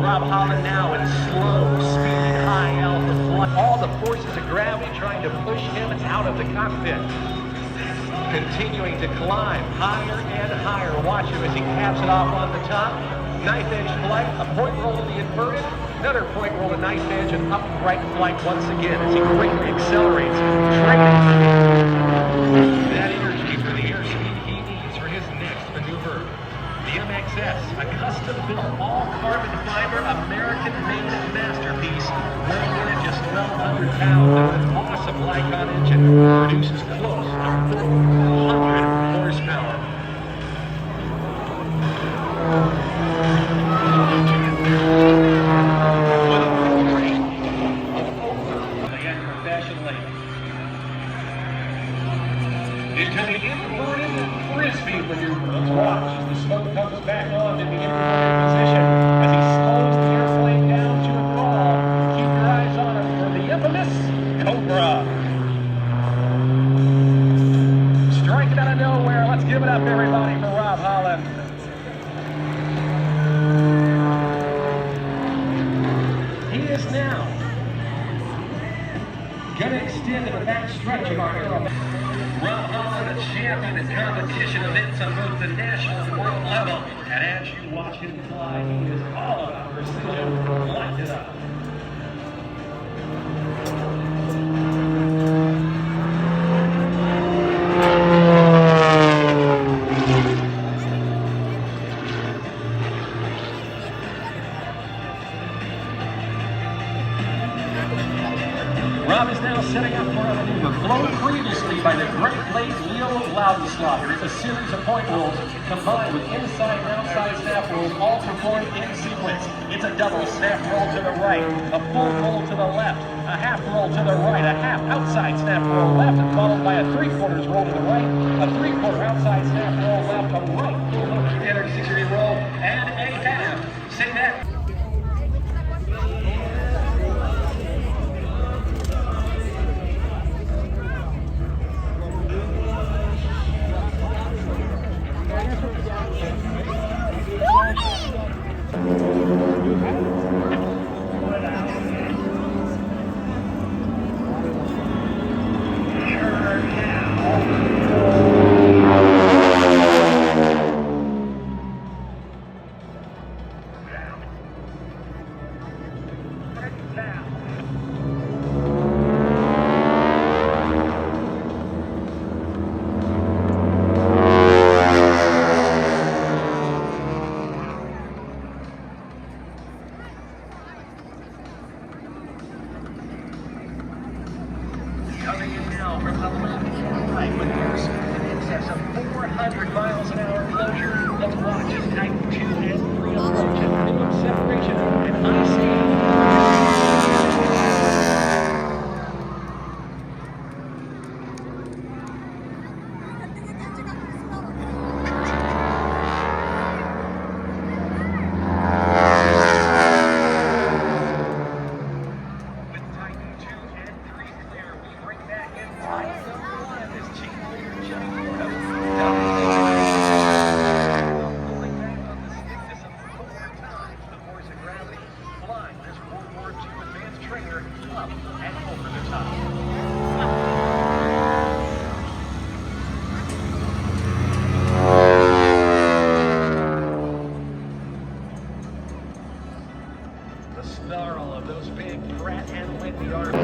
Rob Holland now in slow speed, high alpha flight. All the forces of gravity trying to push him out of the cockpit. Continuing to climb higher and higher. Watch him as he caps it off on the top. Knife edge flight, a point roll to the inverted, another point roll to knife edge, and upright flight once again as he greatly accelerates, trading that energy for the airspeed he needs for his next maneuver. The MXS, a custom-built, all-carbon fiber, American-made masterpiece, weighing in at just 1,200 pounds and an awesome Lycon engine, produces close to 400 horsepower. Into the inverted frisbee maneuver. Let's watch as the smoke comes back on in the inverted position as he slows the airplane down to a crawl. Keep your eyes on him for the infamous Cobra. Striking out of nowhere. Let's give it up, everybody, for Rob Holland. He is now going to extend to the back stretch of our aerobatic. Rob Holland, a champion in competition events on both the national and world level. And as you watch him fly, he is all about precision. Light it up. Rob is now setting up for a maneuver flown previously by the great late Leo Loudenslager. It's a series of point rolls combined with inside and outside snap rolls, all performed in sequence. It's a double snap roll to the right, a full roll to the left, a half roll to the right, a half outside snap roll left, and followed by a 3/4 roll to the right, a 3/4 outside snap roll left, a right 360-degree roll, and a half. Say that. Coming in now from the left and right with airspeed in excess of 400 miles an hour closure. Let's watch as Titan 2 and 3 approach at minimum separation and up and over the top. The snarl of those big Pratt and Whitney arms.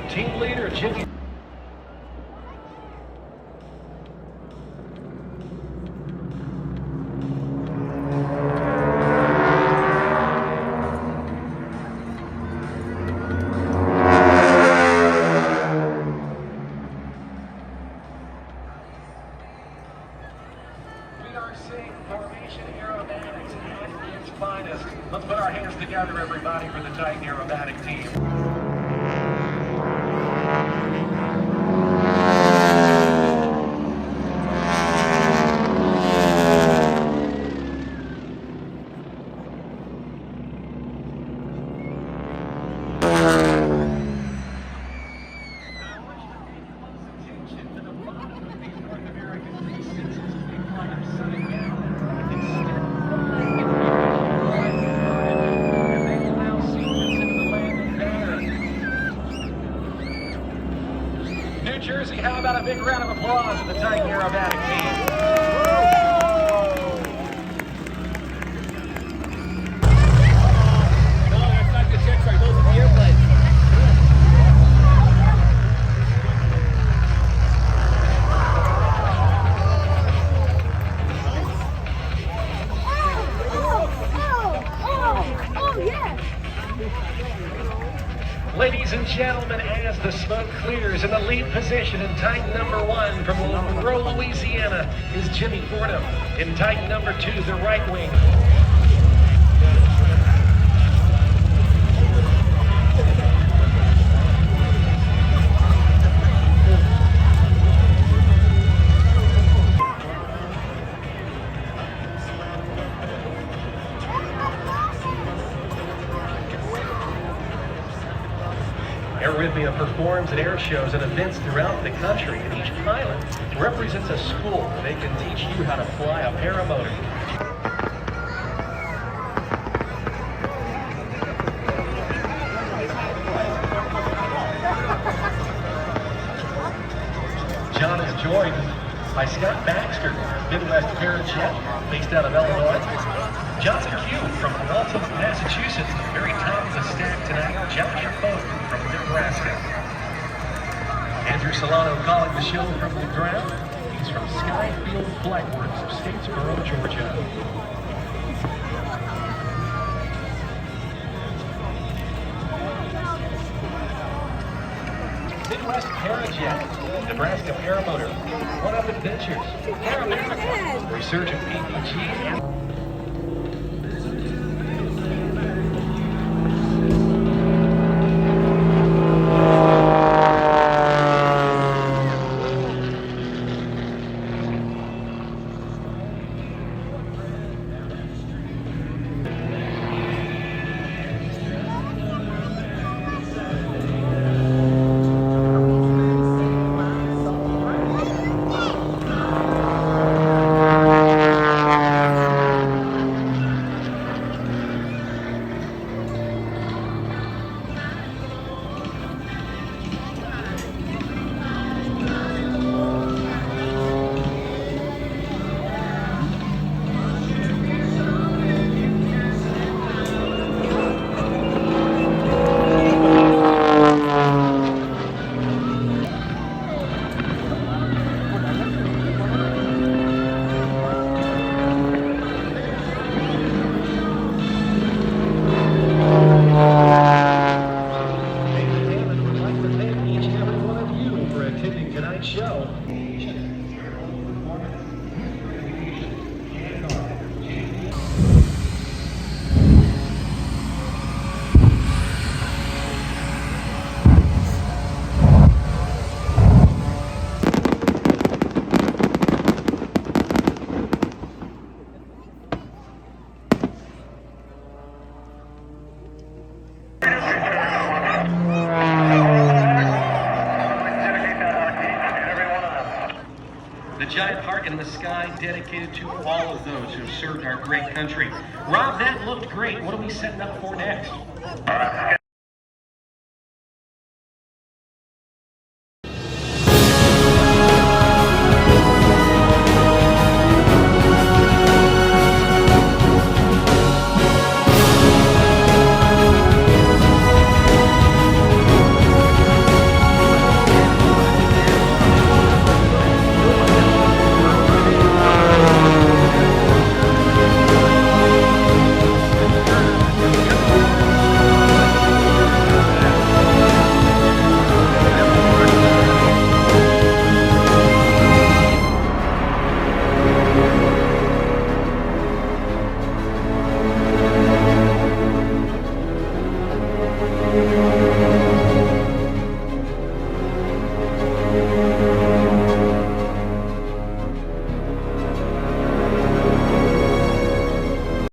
Team leader Jimmy. We are seeing Formation Aerobatics at its finest. Let's put our hands together, everybody, for the Titan Aerobatic team. applause for the Titan Aerobatic team. Ladies and gentlemen, as the smoke clears, in the lead position in Titan number 1 from Monroe, Louisiana, is Jimmy Fordham. In Titan number 2, the right wing. Arrhythmia performs at air shows and events throughout the country, and each pilot represents a school where they can teach you how to fly a paramotor. John is joined by Scott Baxter, Midwest Parajet, based out of Illinois. Johnson Q from Waltham, Massachusetts, very top of the stack tonight. Josh Foe from Nebraska. Andrew Solano calling the show from the ground. He's from Skyfield Flight Works of Statesboro, Georgia. Midwest Parajet, Nebraska Paramotor, One Up Adventures, Paramedic, Resurgent PPG, and show. The giant heart in the sky dedicated to all of those who served our great country. Rob, that looked great. What are we setting up for next?